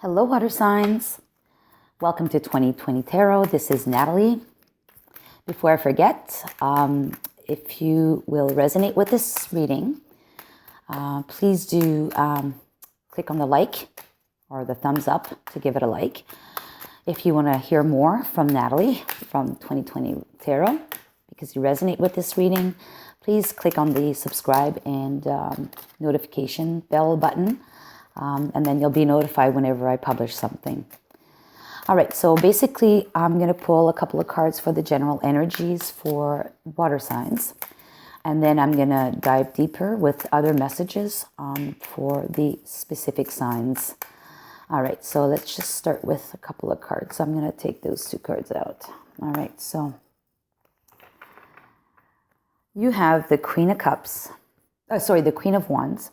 Hello, water signs. Welcome to 2020 Tarot. This is Natalie. Before I forget, if you will resonate with this reading, please do click on the like or the thumbs up to give it a like. If you want to hear more from Natalie from 2020 Tarot, because you resonate with this reading, please click on the subscribe and notification bell button. And then you'll be notified whenever I publish something. All right, so basically, I'm going to pull a couple of cards for the general energies for water signs. And then I'm going to dive deeper with other messages for the specific signs. All right, so let's just start with a couple of cards. So I'm going to take those two cards out. All right, so you have the Queen of Cups. The Queen of Wands,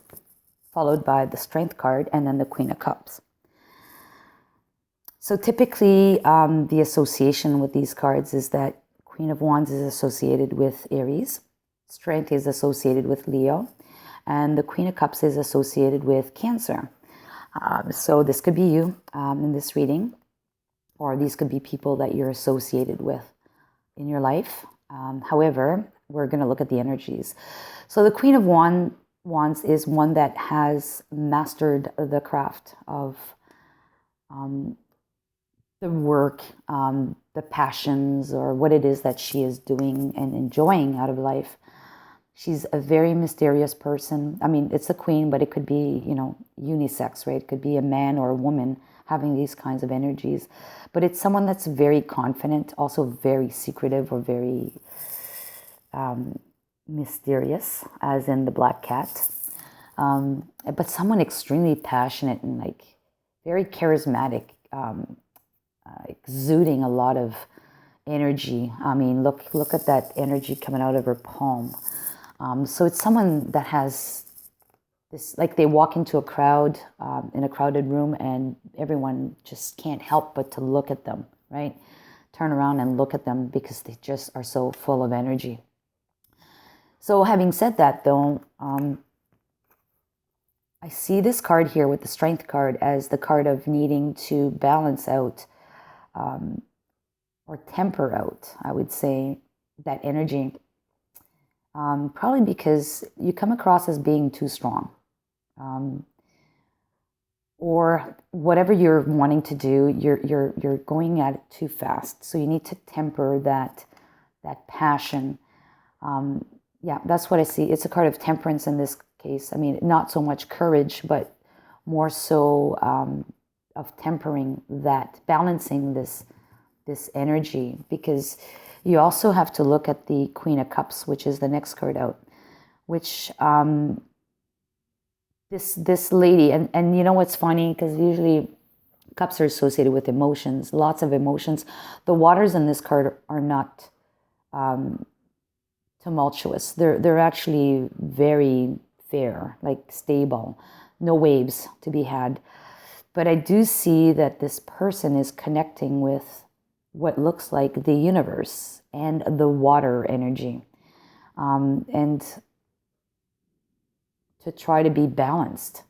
followed by the Strength card, and then the Queen of Cups. So typically, the association with these cards is that Queen of Wands is associated with Aries, Strength is associated with Leo, and the Queen of Cups is associated with Cancer. So this could be you in this reading, or these could be people that you're associated with in your life. However, we're going to look at the energies. So the Queen of Wands is one that has mastered the craft of the work, the passions, or what it is that she is doing and enjoying out of life. She's a very mysterious person. I mean, it's a queen, but it could be, unisex, right? It could be a man or a woman having these kinds of energies. But it's someone that's very confident, also very secretive or very mysterious, as in the black cat, but someone extremely passionate and very charismatic, exuding a lot of energy. I mean, look at that energy coming out of her palm. So it's someone that has this, like they walk into a crowd, in a crowded room, and everyone just can't help but to look at them, right? Turn around and look at them because they just are so full of energy. So having said that, though, I see this card here with the Strength card as the card of needing to balance out or temper out, I would say, that energy. Probably because you come across as being too strong. Or whatever you're wanting to do, you're going at it too fast. So you need to temper that passion. Yeah, that's what I see. It's a card of temperance in this case. I mean, not so much courage, but more so of tempering that, balancing this energy. Because you also have to look at the Queen of Cups, which is the next card out, which this lady, and you know what's funny? Because usually cups are associated with emotions, lots of emotions. The waters in this card are not tumultuous. They're actually very fair, like stable, no waves to be had. But I do see that this person is connecting with what looks like the universe and the water energy, and to try to be balanced.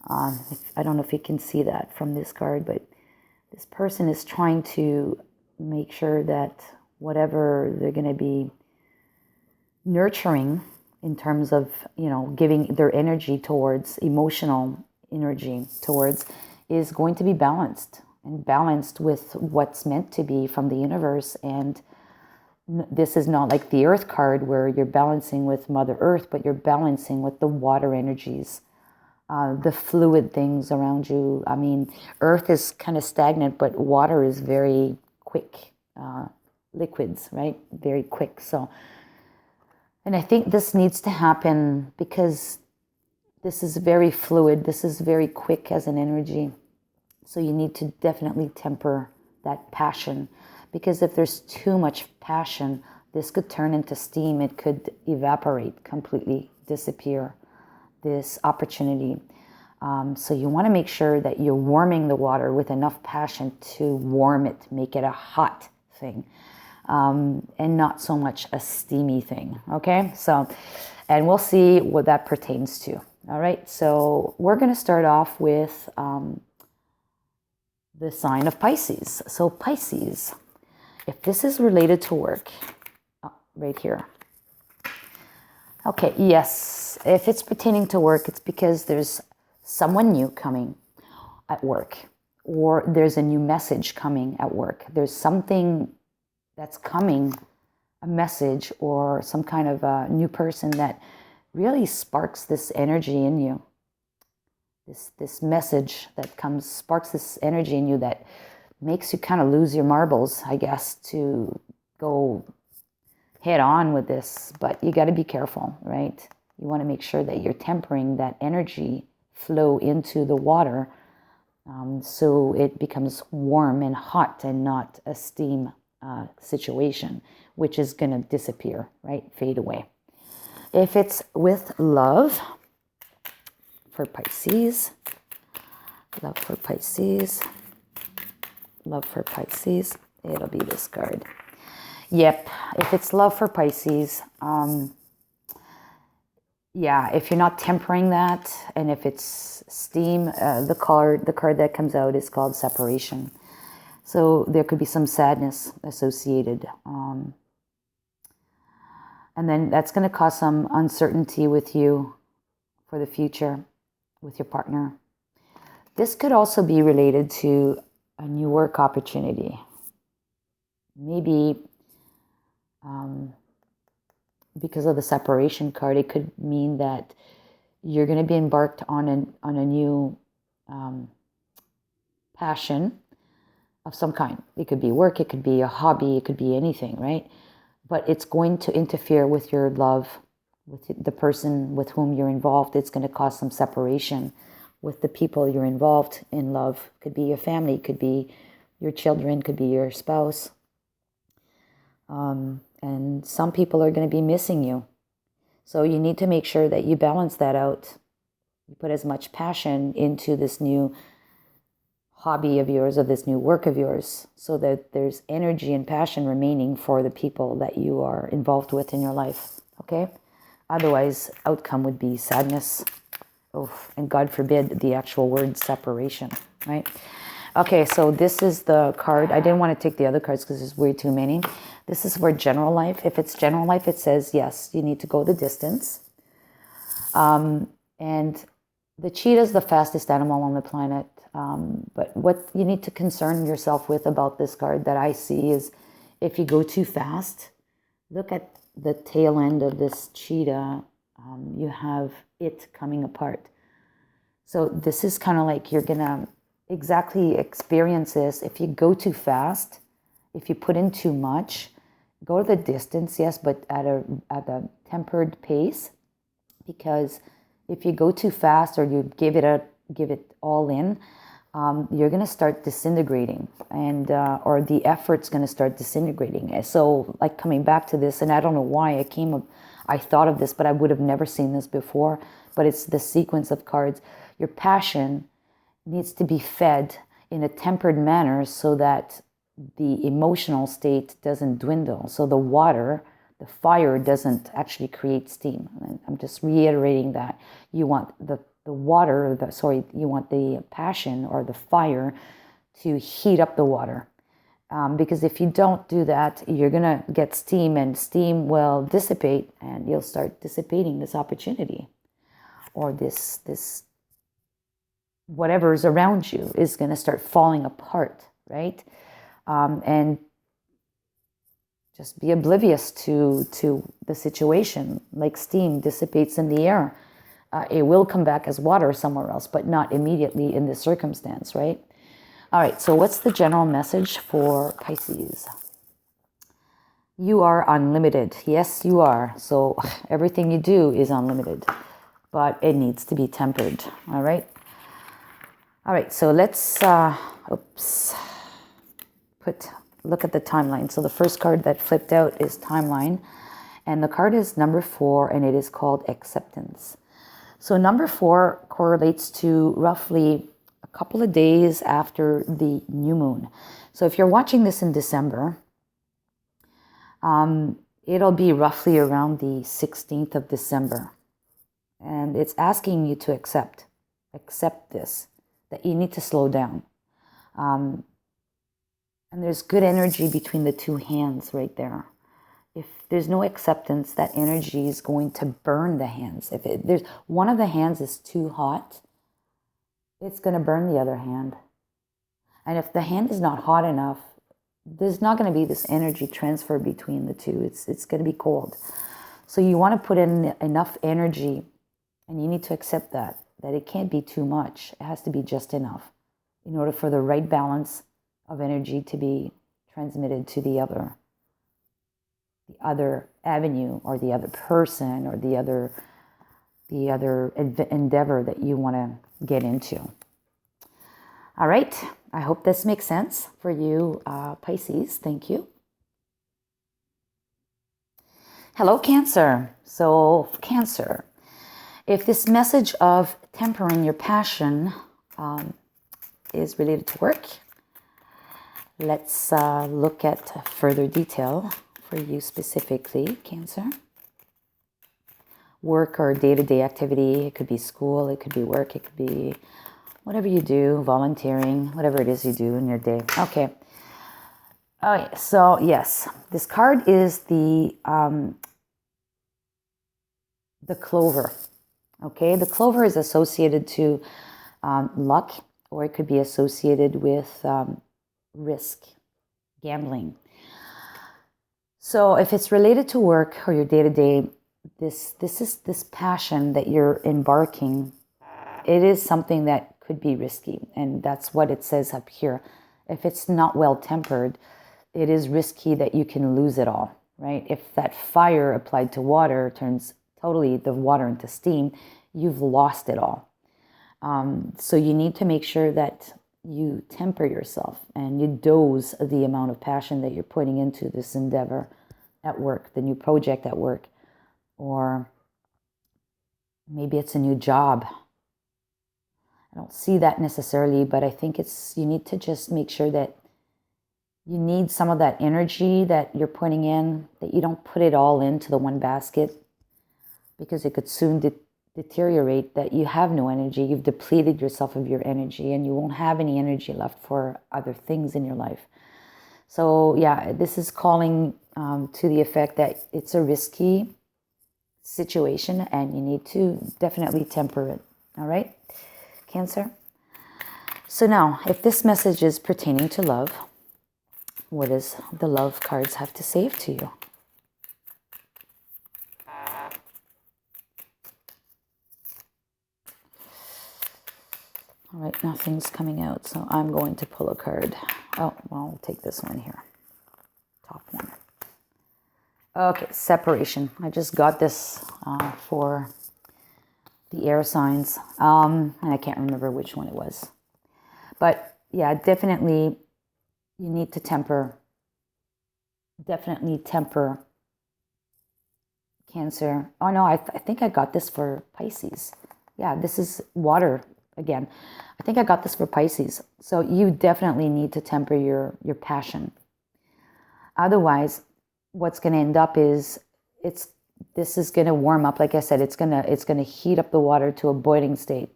I don't know if you can see that from this card, but this person is trying to make sure that whatever they're going to be nurturing in terms of, giving their energy towards, emotional energy towards, is going to be balanced with what's meant to be from the universe. And this is not like the Earth card where you're balancing with Mother Earth, but you're balancing with the water energies, the fluid things around you. I mean, Earth is kind of stagnant, but water is very quick, liquids, right? Very quick. And I think this needs to happen because this is very fluid. This is very quick as an energy. So you need to definitely temper that passion, because if there's too much passion, this could turn into steam. It could evaporate, completely disappear, this opportunity. So you want to make sure that you're warming the water with enough passion to warm it, make it a hot thing. And not so much a steamy thing, okay? So, and we'll see what that pertains to, all right? So we're going to start off with the sign of Pisces. So Pisces, if this is related to work, right here. Okay, yes, if it's pertaining to work, it's because there's someone new coming at work, or there's a new message coming at work. There's something that's coming, a message or some kind of a new person that really sparks this energy in you. This message that comes, sparks this energy in you that makes you kind of lose your marbles, I guess, to go head on with this. But you got to be careful, right? You want to make sure that you're tempering that energy flow into the water, so it becomes warm and hot and not a steam situation, which is going to disappear, right? Fade away. If it's with love for Pisces, love for Pisces, love for Pisces, it'll be this card. Yep, if it's love for Pisces, yeah, if you're not tempering that, and if it's steam, the card that comes out is called separation. So there could be some sadness associated. And then that's going to cause some uncertainty with you for the future with your partner. This could also be related to a new work opportunity. Maybe because of the separation card, it could mean that you're going to be embarked on a new passion of some kind. It could be work, it could be a hobby, it could be anything, right? But it's going to interfere with your love, with the person with whom you're involved. It's going to cause some separation with the people you're involved in love. Could be your family, could be your children, could be your spouse. And some people are going to be missing you. So you need to make sure that you balance that out. You put as much passion into this new hobby of yours, or this new work of yours, so that there's energy and passion remaining for the people that you are involved with in your life. Okay? Otherwise, outcome would be sadness. Oh, and God forbid the actual word separation, right? Okay, so this is the card. I didn't want to take the other cards because there's way too many. This is for general life. If it's general life, it says, yes, you need to go the distance. And the cheetah is the fastest animal on the planet. But what you need to concern yourself with about this card that I see is if you go too fast, look at the tail end of this cheetah. You have it coming apart. So this is kind of like you're going to exactly experience this. If you go too fast, if you put in too much, go the distance, yes, but at a tempered pace. Because if you go too fast or you give it all in, you're going to start disintegrating, and or the effort's going to start disintegrating. So, like, coming back to this, and I don't know why I thought of this, but I would have never seen this before. But it's the sequence of cards. Your passion needs to be fed in a tempered manner so that the emotional state doesn't dwindle. So the fire doesn't actually create steam. And I'm just reiterating that. You want the you want the passion or the fire to heat up the water. Because if you don't do that, you're going to get steam, and steam will dissipate, and you'll start dissipating this opportunity, or this whatever's around you is going to start falling apart, right? And just be oblivious to the situation. Like steam dissipates in the air. It will come back as water somewhere else, but not immediately in this circumstance, right? All right, so what's the general message for Pisces? You are unlimited. Yes, you are. So everything you do is unlimited, but it needs to be tempered, all right? All right, so let's, look at the timeline. So the first card that flipped out is timeline, and the card is number 4, and it is called acceptance. So number 4 correlates to roughly a couple of days after the new moon. So if you're watching this in December, it'll be roughly around the 16th of December. And it's asking you to accept this, that you need to slow down. And there's good energy between the two hands right there. If there's no acceptance, that energy is going to burn the hands. If there's one of the hands is too hot, it's going to burn the other hand. And if the hand is not hot enough, there's not going to be this energy transfer between the two. It's going to be cold. So you want to put in enough energy, and you need to accept that it can't be too much. It has to be just enough in order for the right balance of energy to be transmitted to the other avenue, or the other person, or the other endeavor that you want to get into. All right. I hope this makes sense for you, Pisces. Thank you. Hello, Cancer. So, Cancer, if this message of tempering your passion is related to work, let's look at further detail for you specifically, Cancer. Work or day-to-day activity. It could be school, it could be work, it could be whatever you do, volunteering, whatever it is you do in your day. Okay. Okay, so yes, this card is the clover. Okay, the clover is associated to luck, or it could be associated with risk, gambling. So if it's related to work or your day-to-day, this passion that you're embarking, it is something that could be risky, and that's what it says up here. If it's not well tempered, it is risky that you can lose it all, right? If that fire applied to water turns totally the water into steam, you've lost it all. So you need to make sure that you temper yourself and you dose the amount of passion that you're putting into this endeavor at work, the new project at work, or maybe it's a new job. I don't see that necessarily, but I think you need to just make sure that you need some of that energy that you're putting in, that you don't put it all into the one basket, because it could soon deteriorate, that you have no energy. You've depleted yourself of your energy, and you won't have any energy left for other things in your life. So yeah, this is calling to the effect that it's a risky situation, and you need to definitely temper it. All right, Cancer? So now, if this message is pertaining to love, what does the love cards have to say to you? All right, nothing's coming out, so I'm going to pull a card. Oh, well, I'll take this one here. Top one. Okay, separation. I just got this for the air signs, and I can't remember which one it was. But yeah, definitely you need to temper. Definitely temper, Cancer. Oh no, I think I got this for Pisces. Yeah, this is water again. I think I got this for Pisces. So you definitely need to temper your passion. Otherwise, what's going to end up is this is going to warm up. Like I said, it's going to heat up the water to a boiling state,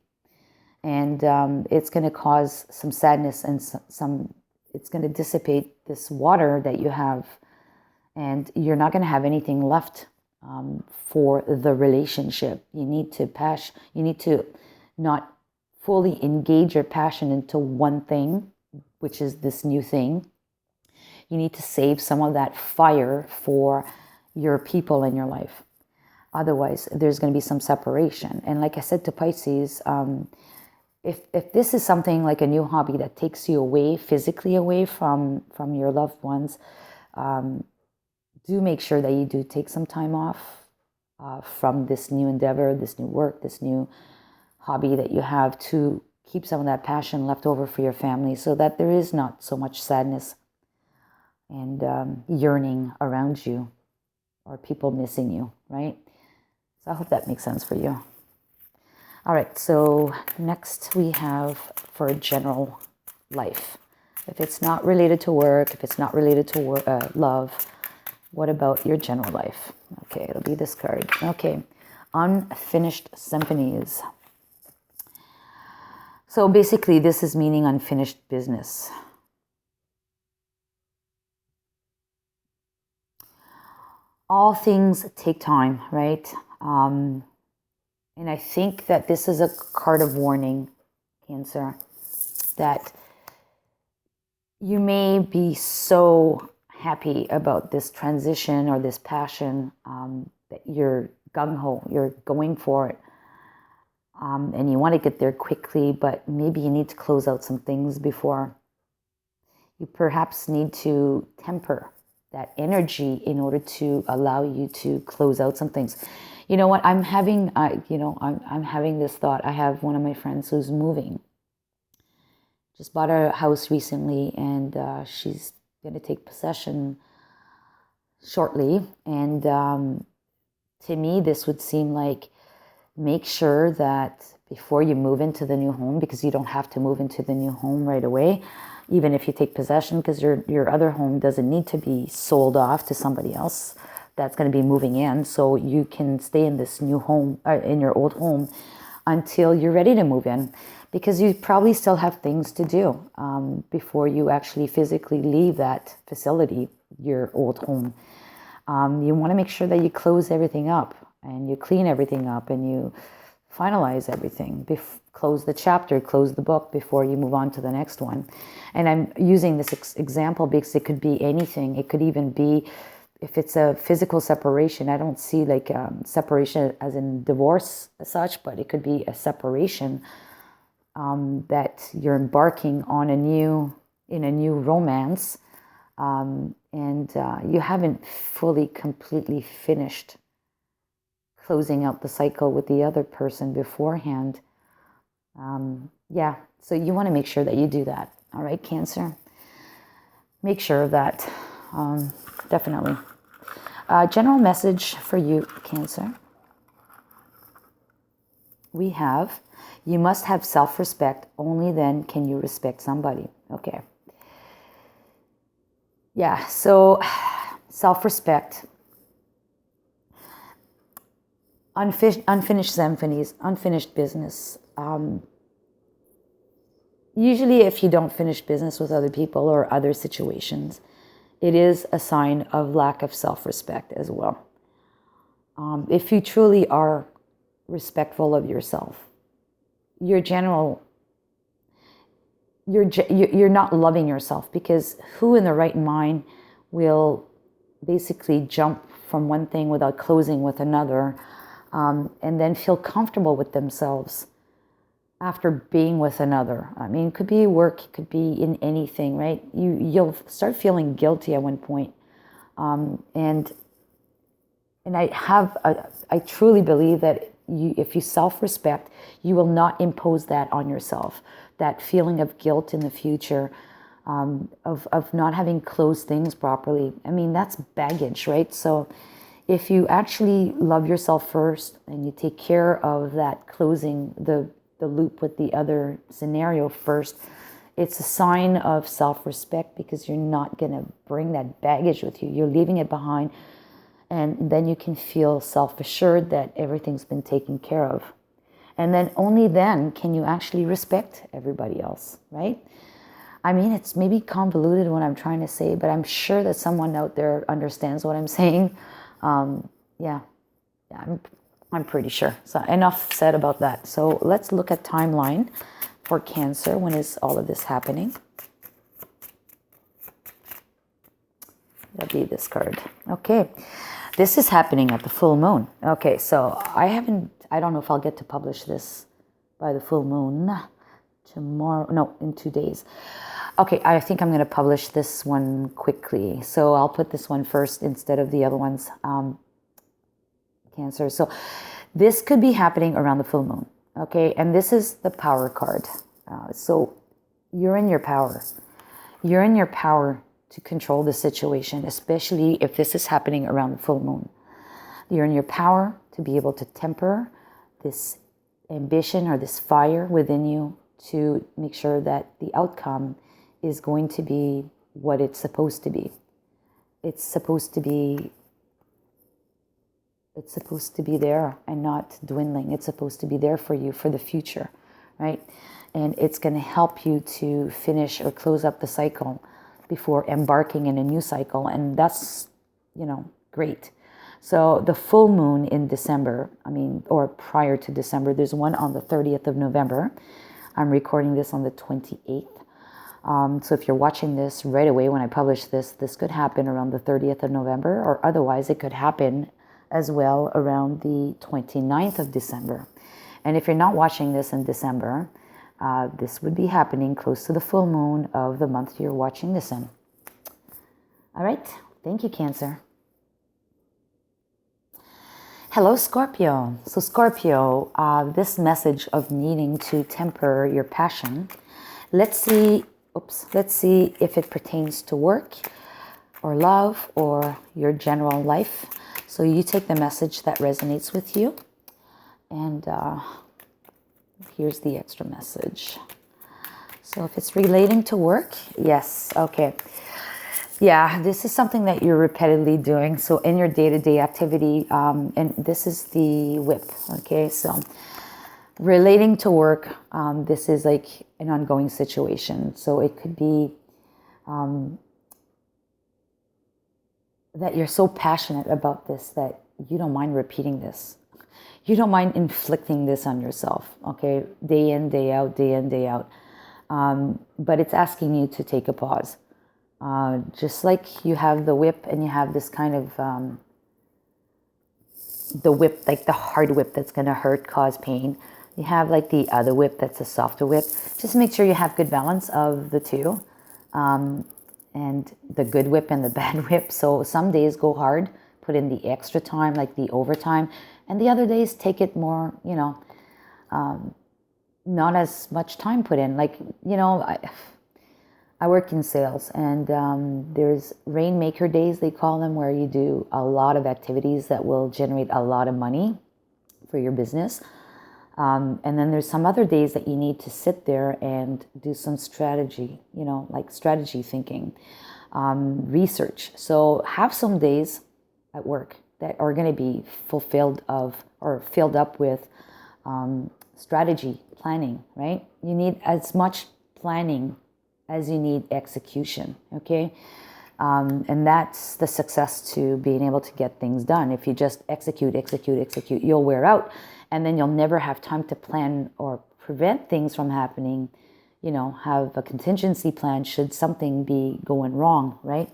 and it's going to cause some sadness, and it's going to dissipate this water that you have, and you're not going to have anything left for the relationship. You need to not fully engage your passion into one thing, which is this new thing. You need to save some of that fire for your people in your life. Otherwise, there's going to be some separation. And like I said to Pisces, if this is something like a new hobby that takes you away, physically away from your loved ones, do make sure that you do take some time off from this new endeavor, this new work, this new hobby that you have, to keep some of that passion left over for your family, so that there is not so much sadness and yearning around you, or people missing you, right? So I hope that makes sense for you. All right, so next we have for general life. If it's not related to work, if it's not related to love, what about your general life? Okay, it'll be this card. Okay, unfinished symphonies. So basically, this is meaning unfinished business. All things take time, right? And I think that this is a card of warning, Cancer, that you may be so happy about this transition or this passion that you're gung-ho, you're going for it. And you want to get there quickly, but maybe you need to close out some things before. You perhaps need to temper that energy in order to allow you to close out some things. You know what? I'm having this thought. I have one of my friends who's moving. Just bought a house recently, and she's going to take possession shortly. And to me, this would seem like, make sure that before you move into the new home, because you don't have to move into the new home right away, even if you take possession, because your other home doesn't need to be sold off to somebody else that's going to be moving in. So you can stay in this new home, in your old home, until you're ready to move in, because you probably still have things to do before you actually physically leave that facility, your old home. You want to make sure that you close everything up, and you clean everything up, and you finalize everything. Close the chapter, close the book before you move on to the next one. And I'm using this example because it could be anything. It could even be, if it's a physical separation, I don't see like separation as in divorce as such, but it could be a separation that you're embarking on in a new romance, and you haven't fully, completely finished closing out the cycle with the other person beforehand. So you want to make sure that you do that. All right, Cancer? Make sure of that, definitely. General message for you, Cancer. We have, you must have self-respect. Only then can you respect somebody. Okay. Yeah, so self-respect. Unfinished symphonies, unfinished business. Usually if you don't finish business with other people or other situations, it is a sign of lack of self-respect as well. If you truly are respectful of yourself, you're not loving yourself, because who in the right mind will basically jump from one thing without closing with another, and then feel comfortable with themselves after being with another? I mean, it could be work, it could be in anything, right? You'll start feeling guilty at one point. And I truly believe that if you self-respect, you will not impose that on yourself. That feeling of guilt in the future, of not having closed things properly. I mean, that's baggage, right? So if you actually love yourself first, and you take care of that, closing the loop with the other scenario first, it's a sign of self-respect, because you're not going to bring that baggage with you. You're leaving it behind, and then you can feel self-assured that everything's been taken care of. And then only then can you actually respect everybody else, right? I mean, it's maybe convoluted what I'm trying to say, but I'm sure that someone out there understands what I'm saying. I'm pretty sure. So enough said about that. So let's look at timeline for Cancer. When is all of this happening? That'll be this card. Okay. This is happening at the full moon. Okay, so I don't know if I'll get to publish this by the full moon tomorrow. No, in 2 days. Okay, I think I'm going to publish this one quickly. So I'll put this one first instead of the other ones. Cancer. So this could be happening around the full moon. Okay, and this is the power card. So you're in your power. You're in your power to control the situation, especially if this is happening around the full moon. You're in your power to be able to temper this ambition or this fire within you, to make sure that the outcome is going to be what it's supposed to be. It's supposed to be there and not dwindling. It's supposed to be there for you for the future, right? and it's going to help you to finish or close up the cycle before embarking in a new cycle, and that's, great. So the full moon in December, or prior to December, there's one on the 30th of November. I'm recording this on the 28th. So if you're watching this right away when I publish this, this could happen around the 30th of November, or otherwise it could happen as well around the 29th of December. And if you're not watching this in December, this would be happening close to the full moon of the month you're watching this in. All right. Thank you, Cancer. Hello, Scorpio. So Scorpio, this message of needing to temper your passion, let's see if it pertains to work or love or your general life. So you take the message that resonates with you, and here's the extra message. So if it's relating to work, yes, okay. Yeah, this is something that you're repeatedly doing. So in your day-to-day activity, and this is the whip, okay? So relating to work, this is like an ongoing situation. So it could be that you're so passionate about this that you don't mind repeating this. You don't mind inflicting this on yourself, okay? Day in, day out, day in, day out. But it's asking you to take a pause. Just like you have the whip and you have this kind of, the whip, like the hard whip that's going to hurt, cause pain. You have like the other whip that's a softer whip. Just make sure you have good balance of the two. And the good whip and the bad whip. So some days go hard, put in the extra time, like the overtime. And the other days take it more, not as much time put in. Like, I work in sales, and there's rainmaker days, they call them, where you do a lot of activities that will generate a lot of money for your business. And then there's some other days that you need to sit there and do some strategy, like strategy thinking, research. So have some days at work that are going to be filled up with strategy, planning, right? You need as much planning as you need execution, okay? And that's the success to being able to get things done. If you just execute, you'll wear out, and then you'll never have time to plan or prevent things from happening, have a contingency plan should something be going wrong, right?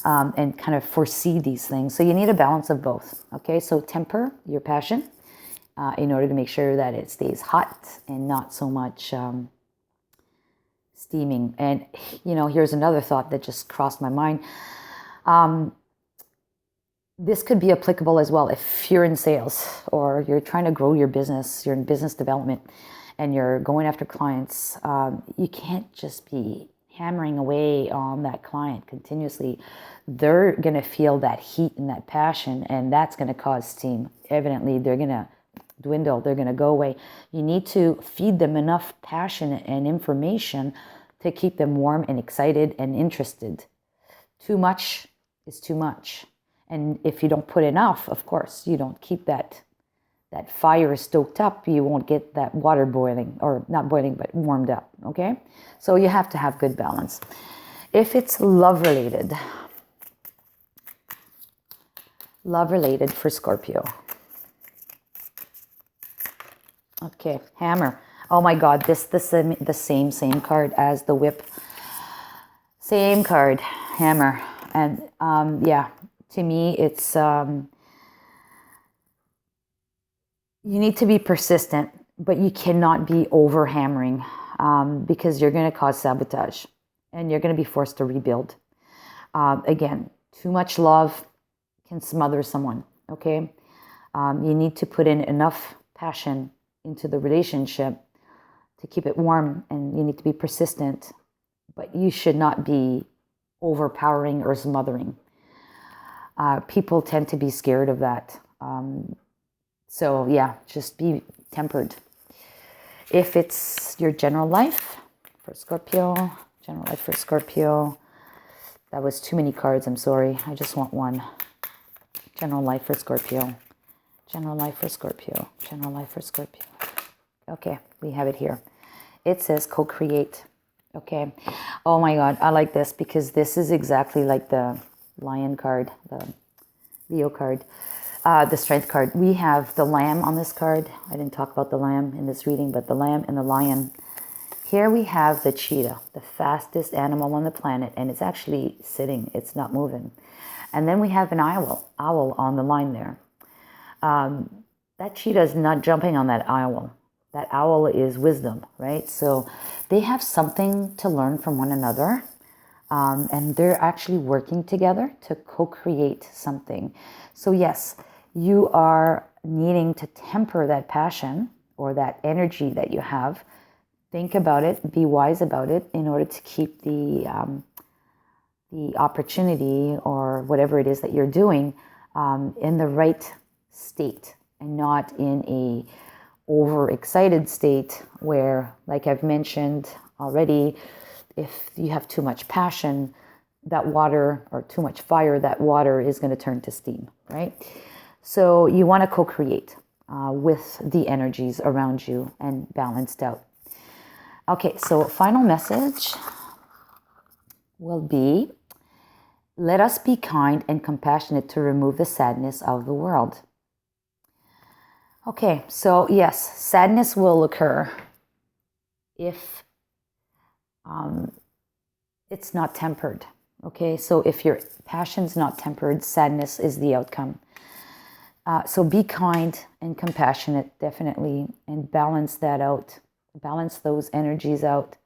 And kind of foresee these things. So you need a balance of both, okay? So temper your passion in order to make sure that it stays hot and not so much steaming. And, here's another thought that just crossed my mind. This could be applicable as well if you're in sales or you're trying to grow your business, you're in business development, and you're going after clients. You can't just be hammering away on that client continuously. They're going to feel that heat and that passion, and that's going to cause steam. Evidently, they're going to dwindle. They're going to go away. You need to feed them enough passion and information to keep them warm and excited and interested. Too much is too much. And if you don't put enough, of course, you don't keep that fire stoked up, you won't get that water boiling, or not boiling, but warmed up, okay? So you have to have good balance. If it's love related for Scorpio. Okay, Hammer. Oh my God, this the same card as the whip. Same card, Hammer. And yeah, to me, it's you need to be persistent, but you cannot be over hammering because you're going to cause sabotage and you're going to be forced to rebuild. Again, too much love can smother someone, okay? You need to put in enough passion into the relationship to keep it warm, and you need to be persistent, but you should not be overpowering or smothering. People tend to be scared of that. So yeah, just be tempered. If it's your general life for Scorpio, that was too many cards, I'm sorry. I just want one. General life for Scorpio. Okay, we have it here. It says co-create. Okay. Oh my God, I like this because this is exactly like the Lion card, the Leo card, the Strength card. We have the Lamb on this card. I didn't talk about the Lamb in this reading, but the Lamb and the Lion. Here we have the cheetah, the fastest animal on the planet, and it's actually sitting. It's not moving. And then we have an owl on the line there. That cheetah is not jumping on that owl. That owl is wisdom, right? So they have something to learn from one another. And they're actually working together to co-create something. So yes, you are needing to temper that passion or that energy that you have. Think about it, be wise about it in order to keep the opportunity or whatever it is that you're doing in the right state and not in a overexcited state where, like I've mentioned already, if you have too much passion, that water, or too much fire, that water is going to turn to steam, right? So you want to co-create with the energies around you and balanced out. Okay, so final message will be, let us be kind and compassionate to remove the sadness of the world. Okay, so yes, sadness will occur if it's not tempered. Okay, so if your passion's not tempered, sadness is the outcome. So be kind and compassionate, definitely, and balance that out. Balance those energies out.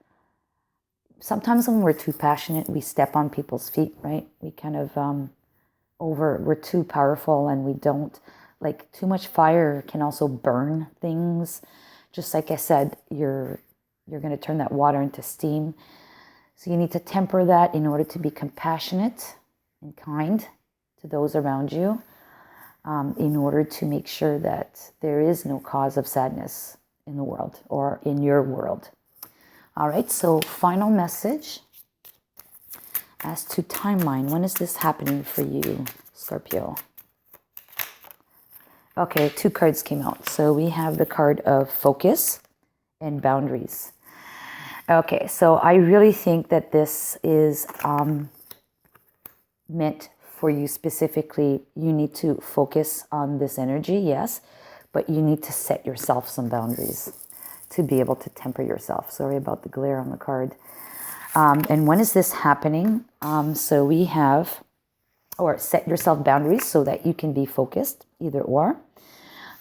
Sometimes when we're too passionate, we step on people's feet, right? We kind of we're too powerful, and we don't, like, too much fire can also burn things. Just like I said, you're going to turn that water into steam. So you need to temper that in order to be compassionate and kind to those around you, in order to make sure that there is no cause of sadness in the world or in your world. All right, so final message as to timeline. When is this happening for you, Scorpio? Okay, 2 cards came out. So we have the card of focus and boundaries. Okay, so I really think that this is meant for you specifically. You need to focus on this energy, yes, but you need to set yourself some boundaries to be able to temper yourself. Sorry about the glare on the card. And when is this happening? So we have, or set yourself boundaries so that you can be focused, either or.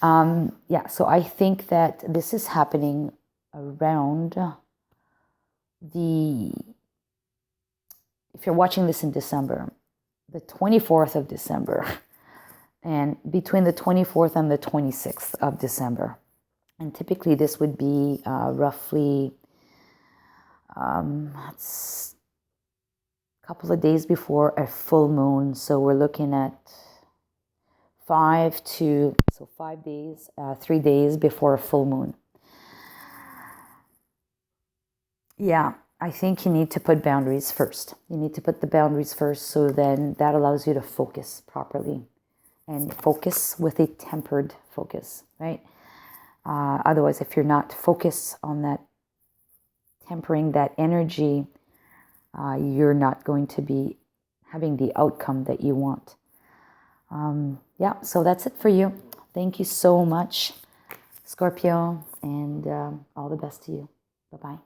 Yeah, so I think that this is happening around if you're watching this in December, the 24th of December, and between the 24th and the 26th of December. And typically this would be roughly it's a couple of days before a full moon. So we're looking at 5 days, 3 days before a full moon. Yeah, I think you need to put boundaries first. You need to put the boundaries first, so then that allows you to focus properly and focus with a tempered focus, right? Otherwise, if you're not focused on that, tempering that energy, you're not going to be having the outcome that you want. Yeah, so that's it for you. Thank you so much, Scorpio, and all the best to you. Bye-bye.